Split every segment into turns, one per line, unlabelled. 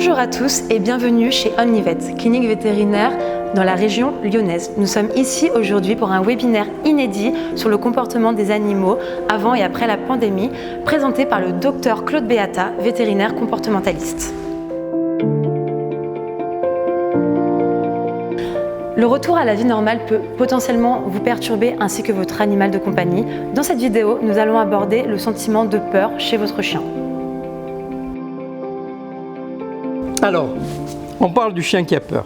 Bonjour à tous et bienvenue chez Omnivet, clinique vétérinaire dans la région lyonnaise. Nous sommes ici aujourd'hui pour un webinaire inédit sur le comportement des animaux avant et après la pandémie, présenté par le docteur Claude Beata, vétérinaire comportementaliste. Le retour à la vie normale peut potentiellement vous perturber ainsi que votre animal de compagnie. Dans cette vidéo, nous allons aborder le sentiment de peur chez votre chien.
Alors, on parle du chien qui a peur.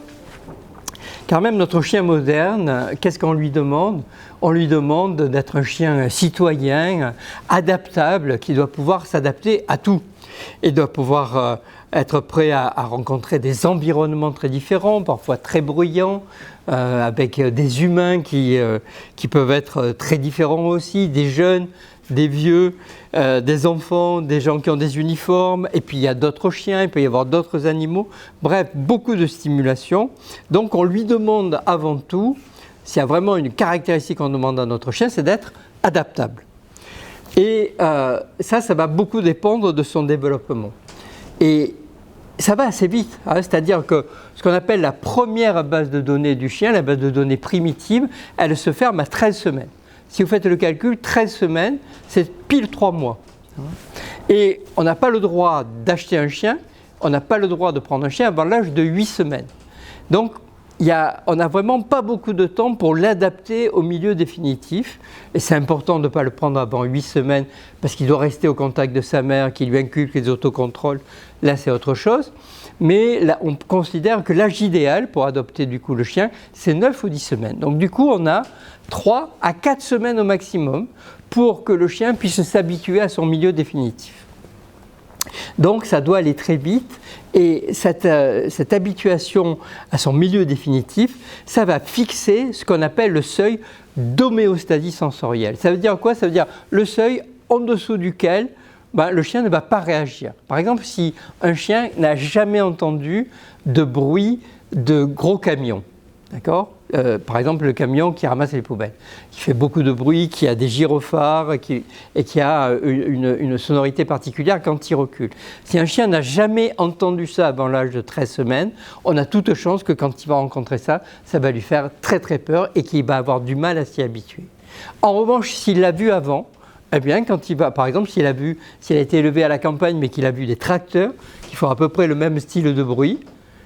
Car même notre chien moderne, qu'est-ce qu'on lui demande? On lui demande d'être un chien citoyen, adaptable, qui doit pouvoir s'adapter à tout. Et doit pouvoir être prêt à rencontrer des environnements très différents, parfois très bruyants, avec des humains qui peuvent être très différents aussi, des jeunes, des vieux, des enfants, des gens qui ont des uniformes, et puis il y a d'autres chiens, il peut y avoir d'autres animaux, bref, beaucoup de stimulation. Donc on lui demande avant tout, s'il y a vraiment une caractéristique qu'on demande à notre chien, c'est d'être adaptable. Et ça va beaucoup dépendre de son développement. Et ça va assez vite, hein, c'est-à-dire que ce qu'on appelle la première base de données du chien, la base de données primitive, elle se ferme à 13 semaines. Si vous faites le calcul, 13 semaines, c'est pile 3 mois. Et on n'a pas le droit d'acheter un chien, on n'a pas le droit de prendre un chien avant l'âge de 8 semaines. Donc, on n'a vraiment pas beaucoup de temps pour l'adapter au milieu définitif. Et c'est important de ne pas le prendre avant 8 semaines parce qu'il doit rester au contact de sa mère, qui lui inculque les autocontrôles. Là, c'est autre chose. Mais là, on considère que l'âge idéal pour adopter du coup le chien, c'est 9 ou 10 semaines. Donc du coup, on a 3 à 4 semaines au maximum pour que le chien puisse s'habituer à son milieu définitif. Donc ça doit aller très vite et cette habituation à son milieu définitif, ça va fixer ce qu'on appelle le seuil d'homéostasie sensorielle. Ça veut dire quoi? Ça veut dire le seuil en dessous duquel le chien ne va pas réagir. Par exemple, si un chien n'a jamais entendu de bruit de gros camions, d'accord? Par exemple, le camion qui ramasse les poubelles, qui fait beaucoup de bruit, qui a des gyrophares et qui a une sonorité particulière quand il recule. Si un chien n'a jamais entendu ça avant l'âge de 13 semaines, on a toute chance que quand il va rencontrer ça, ça va lui faire très très peur et qu'il va avoir du mal à s'y habituer. En revanche, s'il l'a vu avant, eh bien, quand il va, par exemple, s'il a été élevé à la campagne mais qu'il a vu des tracteurs qui font à peu près le même style de bruit,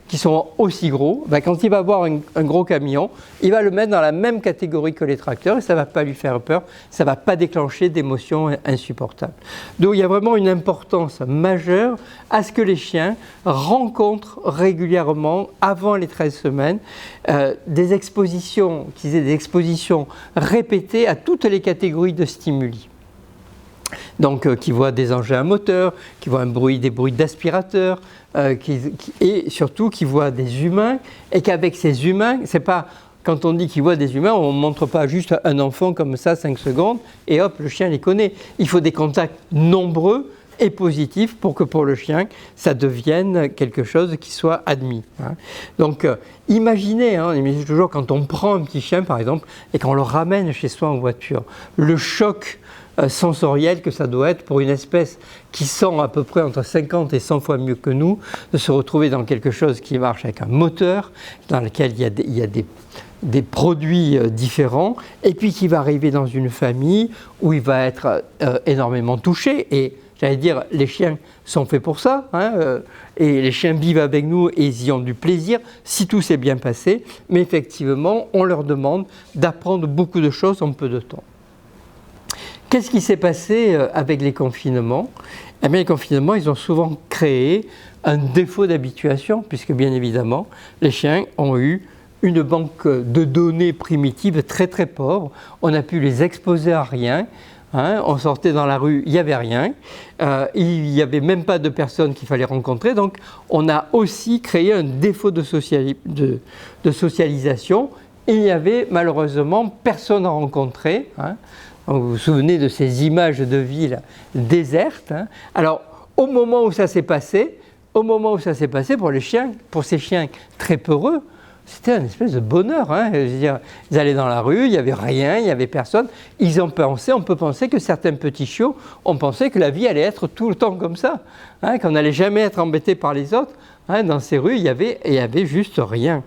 qui sont aussi gros, quand il va voir un gros camion, il va le mettre dans la même catégorie que les tracteurs et ça ne va pas lui faire peur, ça ne va pas déclencher d'émotions insupportables. Donc il y a vraiment une importance majeure à ce que les chiens rencontrent régulièrement, avant les 13 semaines, des expositions répétées à toutes les catégories de stimuli. Donc qui voient des engins à moteur, qui voient des bruits d'aspirateur, et surtout qui voient des humains, et qu'avec ces humains, c'est pas, quand on dit qu'ils voient des humains, on ne montre pas juste un enfant comme ça 5 secondes, et hop, le chien les connaît. Il faut des contacts nombreux et positifs pour que pour le chien, ça devienne quelque chose qui soit admis. Donc imaginez toujours quand on prend un petit chien par exemple, et qu'on le ramène chez soi en voiture, le choc sensoriel que ça doit être pour une espèce qui sent à peu près entre 50 et 100 fois mieux que nous, de se retrouver dans quelque chose qui marche avec un moteur, dans lequel il y a des produits différents, et puis qui va arriver dans une famille où il va être énormément touché, et j'allais dire, les chiens sont faits pour ça, et les chiens vivent avec nous et ils y ont du plaisir si tout s'est bien passé, mais effectivement, on leur demande d'apprendre beaucoup de choses en peu de temps. Qu'est-ce qui s'est passé avec les confinements? Eh bien, les confinements, ils ont souvent créé un défaut d'habituation, puisque bien évidemment, les chiens ont eu une banque de données primitives très très pauvre. On a pu les exposer à rien. On sortait dans la rue, il n'y avait rien. Il n'y avait même pas de personnes qu'il fallait rencontrer. Donc, on a aussi créé un défaut de socialisation. Et il n'y avait malheureusement personne à rencontrer. Vous vous souvenez de ces images de villes désertes. Alors, au moment où ça s'est passé, pour ces chiens très peureux, c'était un espèce de bonheur. Je veux dire, ils allaient dans la rue, il n'y avait rien, il n'y avait personne. On peut penser que certains petits chiots ont pensé que la vie allait être tout le temps comme ça, qu'on n'allait jamais être embêté par les autres. Hein, dans ces rues, il y avait juste rien.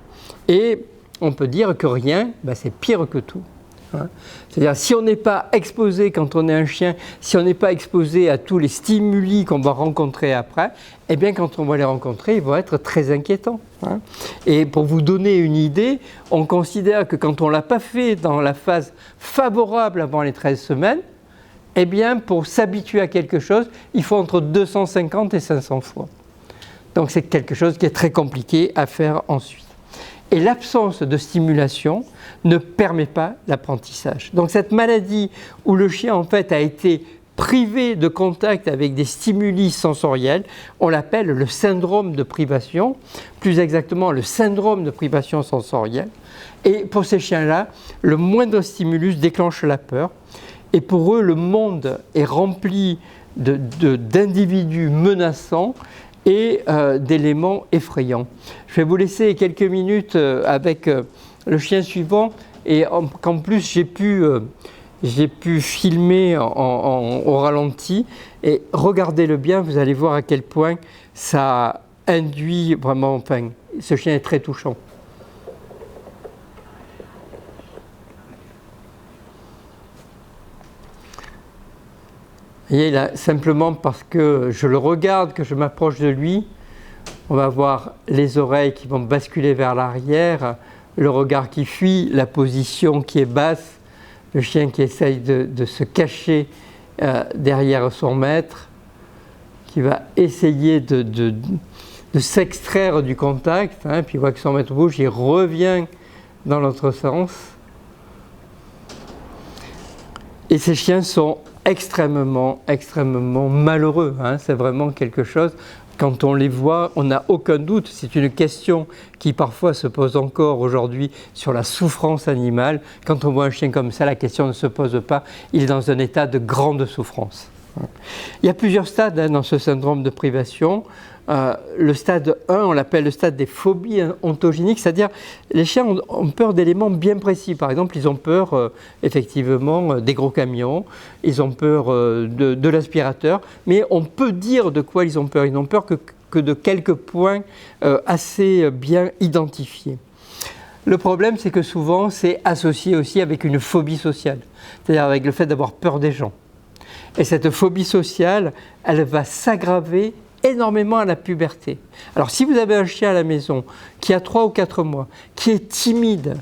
Et on peut dire que rien, c'est pire que tout. Hein. C'est-à-dire, si on n'est pas exposé quand on est un chien, si on n'est pas exposé à tous les stimuli qu'on va rencontrer après, eh bien, quand on va les rencontrer, ils vont être très inquiétants. Hein. Et pour vous donner une idée, on considère que quand on ne l'a pas fait dans la phase favorable avant les 13 semaines, eh bien, pour s'habituer à quelque chose, il faut entre 250 et 500 fois. Donc, c'est quelque chose qui est très compliqué à faire ensuite. Et l'absence de stimulation ne permet pas l'apprentissage. Donc cette maladie où le chien en fait a été privé de contact avec des stimuli sensoriels, on l'appelle le syndrome de privation, plus exactement le syndrome de privation sensorielle. Et pour ces chiens-là, le moindre stimulus déclenche la peur. Et pour eux, le monde est rempli d'individus menaçants et d'éléments effrayants. Je vais vous laisser quelques minutes avec le chien suivant et qu'en plus j'ai pu filmer au ralenti et regardez-le bien, vous allez voir à quel point ça induit vraiment, enfin, ce chien est très touchant. Et là, simplement parce que je le regarde, que je m'approche de lui, on va voir les oreilles qui vont basculer vers l'arrière, le regard qui fuit, la position qui est basse, le chien qui essaye de se cacher derrière son maître, qui va essayer de s'extraire du contact, hein, puis il voit que son maître bouge, il revient dans l'autre sens. Et ces chiens sont extrêmement malheureux. Hein. C'est vraiment quelque chose, quand on les voit, on n'a aucun doute. C'est une question qui parfois se pose encore aujourd'hui sur la souffrance animale. Quand on voit un chien comme ça, la question ne se pose pas. Il est dans un état de grande souffrance. Il y a plusieurs stades dans ce syndrome de privation. Le stade 1, on l'appelle le stade des phobies ontogéniques, c'est-à-dire les chiens ont peur d'éléments bien précis. Par exemple, ils ont peur effectivement des gros camions, ils ont peur de l'aspirateur, mais on peut dire de quoi ils ont peur. Ils n'ont peur que de quelques points assez bien identifiés. Le problème, c'est que souvent, c'est associé aussi avec une phobie sociale, c'est-à-dire avec le fait d'avoir peur des gens. Et cette phobie sociale, elle va s'aggraver énormément à la puberté. Alors si vous avez un chien à la maison qui a 3 ou 4 mois, qui est timide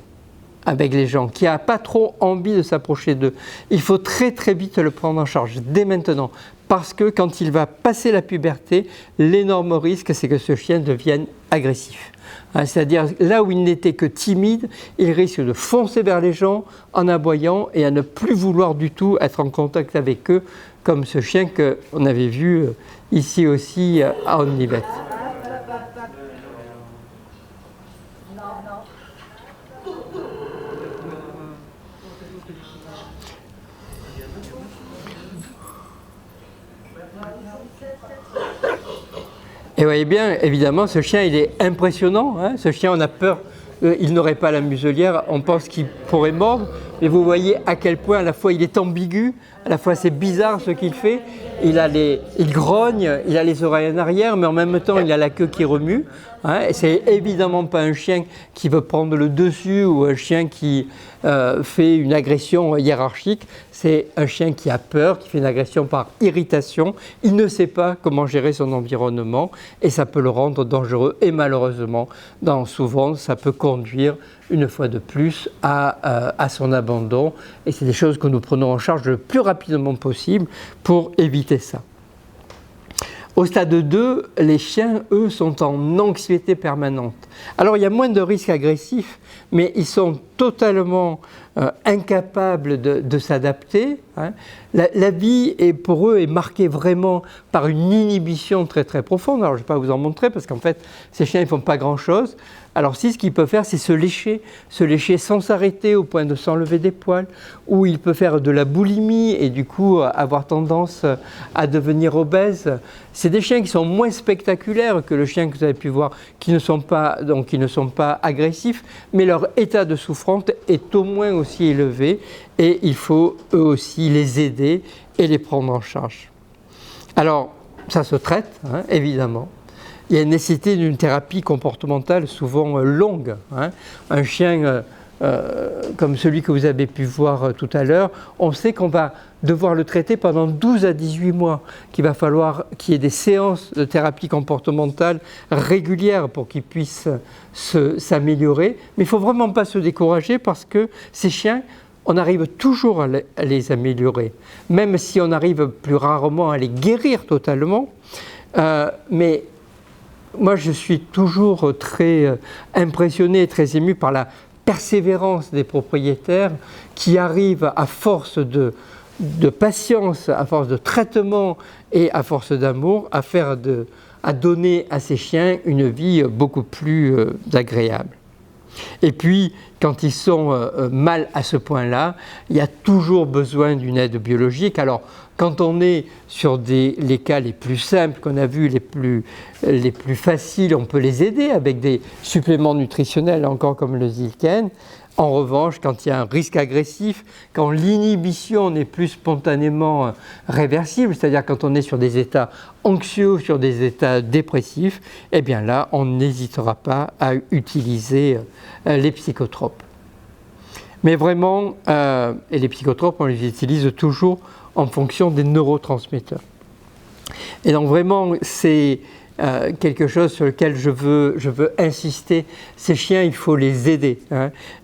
avec les gens, qui n'a pas trop envie de s'approcher d'eux, il faut très très vite le prendre en charge, dès maintenant. Parce que quand il va passer la puberté, l'énorme risque, c'est que ce chien devienne agressif. Hein, c'est-à-dire là où il n'était que timide, il risque de foncer vers les gens en aboyant et à ne plus vouloir du tout être en contact avec eux, comme ce chien qu'on avait vu ici aussi à Onnivet. Et vous voyez bien, évidemment, ce chien, il est impressionnant. Hein. Ce chien, on a peur, il n'aurait pas la muselière, on pense qu'il pourrait mordre. Mais vous voyez à quel point, à la fois, il est ambigu, à la fois, c'est bizarre ce qu'il fait. Il grogne, il a les oreilles en arrière, mais en même temps, il a la queue qui remue. Hein. Et c'est évidemment pas un chien qui veut prendre le dessus ou un chien qui fait une agression hiérarchique. C'est un chien qui a peur, qui fait une agression par irritation. Il ne sait pas comment gérer son environnement et ça peut le rendre dangereux. Et malheureusement, souvent, ça peut conduire une fois de plus à son abandon. Et c'est des choses que nous prenons en charge le plus rapidement possible pour éviter ça. Au stade 2, les chiens, eux, sont en anxiété permanente. Alors, il y a moins de risques agressifs, mais ils sont totalement incapables de s'adapter. Hein. La vie, pour eux, est marquée vraiment par une inhibition très très profonde. Alors, je ne vais pas vous en montrer, parce qu'en fait, ces chiens, ils ne font pas grand-chose. Alors, ce qu'il peut faire, c'est se lécher sans s'arrêter au point de s'enlever des poils, ou il peut faire de la boulimie et du coup avoir tendance à devenir obèse. C'est des chiens qui sont moins spectaculaires que le chien que vous avez pu voir, qui ne sont pas agressifs, mais leur état de souffrance est au moins aussi élevé et il faut eux aussi les aider et les prendre en charge. Alors, ça se traite, hein, évidemment. il y a une nécessité d'une thérapie comportementale souvent longue. Un chien comme celui que vous avez pu voir tout à l'heure, on sait qu'on va devoir le traiter pendant 12 à 18 mois, qu'il va falloir qu'il y ait des séances de thérapie comportementale régulières pour qu'il puisse s'améliorer. Mais il ne faut vraiment pas se décourager parce que ces chiens, on arrive toujours à les améliorer, même si on arrive plus rarement à les guérir totalement. Mais moi, je suis toujours très impressionné, très ému par la persévérance des propriétaires qui arrivent à force de patience, à force de traitement et à force d'amour à donner à ces chiens une vie beaucoup plus agréable. Et puis, quand ils sont mal à ce point-là, il y a toujours besoin d'une aide biologique. Alors, quand on est sur les cas les plus simples qu'on a vus, les plus faciles, on peut les aider avec des suppléments nutritionnels, encore comme le Zilken. En revanche, quand il y a un risque agressif, quand l'inhibition n'est plus spontanément réversible, c'est-à-dire quand on est sur des états anxieux, sur des états dépressifs, eh bien là, on n'hésitera pas à utiliser les psychotropes. Mais vraiment, et les psychotropes, on les utilise toujours en fonction des neurotransmetteurs. Et donc vraiment, c'est quelque chose sur lequel je veux insister. Ces chiens, il faut les aider.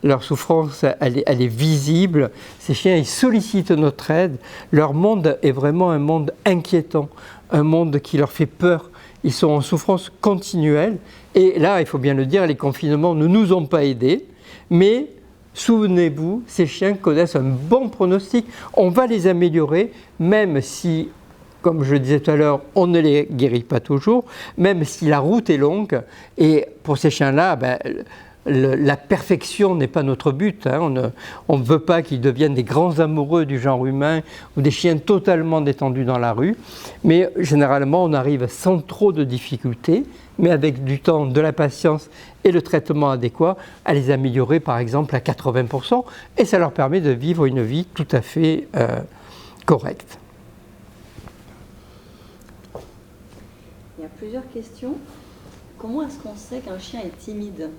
Leur souffrance, elle est visible. Ces chiens, ils sollicitent notre aide. Leur monde est vraiment un monde inquiétant, un monde qui leur fait peur. Ils sont en souffrance continuelle. Et là, il faut bien le dire, les confinements ne nous ont pas aidés. Mais souvenez-vous, ces chiens connaissent un bon pronostic. On va les améliorer, même si, comme je le disais tout à l'heure, on ne les guérit pas toujours, même si la route est longue. Et pour ces chiens-là, la perfection n'est pas notre but. On ne veut pas qu'ils deviennent des grands amoureux du genre humain ou des chiens totalement détendus dans la rue. Mais généralement, on arrive sans trop de difficultés, mais avec du temps, de la patience et le traitement adéquat, à les améliorer par exemple à 80%. Et ça leur permet de vivre une vie tout à fait correcte.
Il y a plusieurs questions. Comment est-ce qu'on sait qu'un chien est timide ?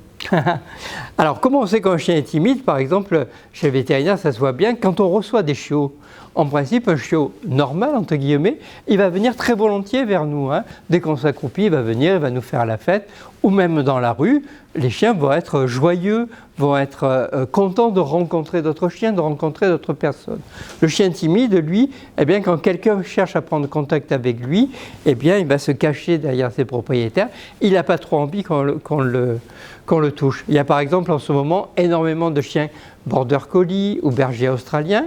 Alors, comment on sait qu'un chien est timide ? Par exemple, chez le vétérinaire, ça se voit bien. Quand on reçoit des chiots, en principe, un chiot normal, entre guillemets, il va venir très volontiers vers nous. Dès qu'on s'accroupit, il va venir, il va nous faire la fête. Ou même dans la rue, les chiens vont être joyeux, vont être contents de rencontrer d'autres chiens, de rencontrer d'autres personnes. Le chien timide, lui, eh bien, quand quelqu'un cherche à prendre contact avec lui, eh bien, il va se cacher derrière ses propriétaires. Il n'a pas trop envie qu'on le touche. Il y a par exemple en ce moment énormément de chiens border collie ou berger australien.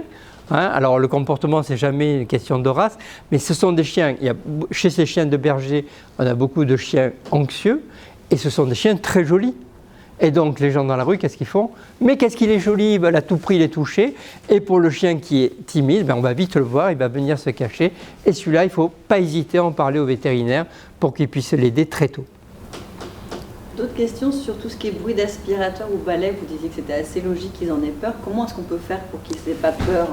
Alors le comportement, c'est jamais une question de race, mais ce sont des chiens, chez ces chiens de berger, on a beaucoup de chiens anxieux, et ce sont des chiens très jolis. Et donc les gens dans la rue, qu'est-ce qu'ils font ? Mais qu'est-ce qu'il est joli, ils veulent à tout prix les toucher. Et pour le chien qui est timide, on va vite le voir, il va venir se cacher. Et celui-là, il ne faut pas hésiter à en parler au vétérinaire pour qu'il puisse l'aider très tôt.
D'autres questions sur tout ce qui est bruit d'aspirateur ou balai. Vous disiez que c'était assez logique qu'ils en aient peur. Comment est-ce qu'on peut faire pour qu'ils n'aient pas peur ?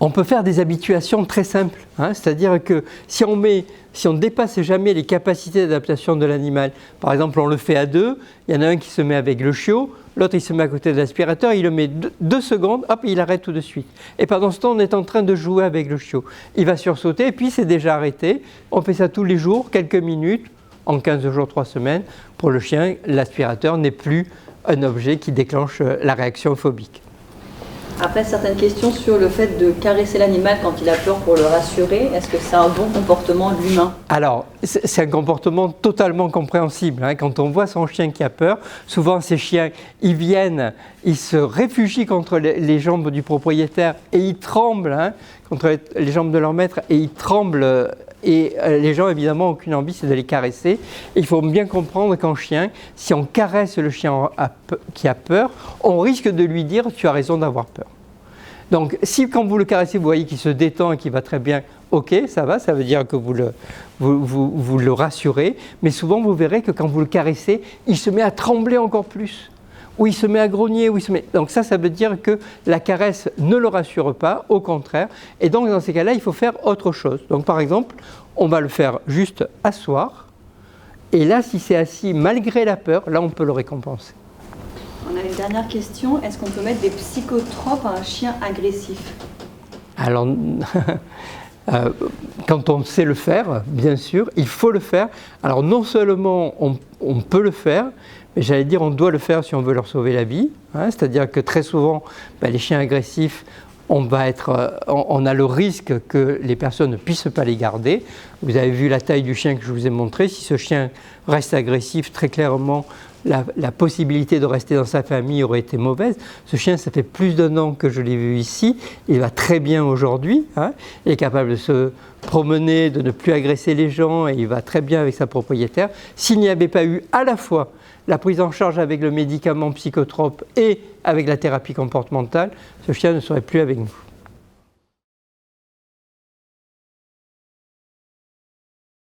On peut faire des habituations très simples. C'est-à-dire que si on ne dépasse jamais les capacités d'adaptation de l'animal, par exemple on le fait à deux, il y en a un qui se met avec le chiot, l'autre il se met à côté de l'aspirateur, il le met 2 secondes, hop, il arrête tout de suite. Et pendant ce temps, on est en train de jouer avec le chiot. Il va sursauter et puis c'est déjà arrêté. On fait ça tous les jours, quelques minutes. En 15 jours, 3 semaines, pour le chien, l'aspirateur n'est plus un objet qui déclenche la réaction phobique.
Après, certaines questions sur le fait de caresser l'animal quand il a peur pour le rassurer. Est-ce que c'est un bon comportement de l'humain ?
Alors, c'est un comportement totalement compréhensible. Quand on voit son chien qui a peur, souvent ces chiens, ils se réfugient contre les jambes du propriétaire et ils tremblent, contre les jambes de leur maître, et ils tremblent. Et les gens, évidemment, n'ont aucune envie, c'est de les caresser. Et il faut bien comprendre qu'en chien, si on caresse le chien qui a peur, on risque de lui dire « tu as raison d'avoir peur ». Donc, si quand vous le caressez, vous voyez qu'il se détend et qu'il va très bien, ok, ça va, ça veut dire que vous le rassurez. Mais souvent, vous verrez que quand vous le caressez, il se met à trembler encore plus. Ou il se met à grogner, donc ça veut dire que la caresse ne le rassure pas, au contraire. Et donc dans ces cas-là, il faut faire autre chose. Donc par exemple, on va le faire juste asseoir Et là, si c'est assis malgré la peur, là, on peut le récompenser.
On a une dernière question. Est-ce qu'on peut mettre des psychotropes à un chien agressif?
Alors, quand on sait le faire, bien sûr, il faut le faire. Alors, non seulement on peut le faire, mais j'allais dire on doit le faire si on veut leur sauver la vie. Hein, c'est-à-dire que très souvent, les chiens agressifs, on a le risque que les personnes ne puissent pas les garder. Vous avez vu la taille du chien que je vous ai montré. Si ce chien reste agressif, très clairement, la possibilité de rester dans sa famille aurait été mauvaise. Ce chien, ça fait plus d'1 an que je l'ai vu ici. Il va très bien aujourd'hui. Hein. Il est capable de se promener, de ne plus agresser les gens et il va très bien avec sa propriétaire. S'il n'y avait pas eu à la fois la prise en charge avec le médicament psychotrope et avec la thérapie comportementale, ce chien ne serait plus avec nous.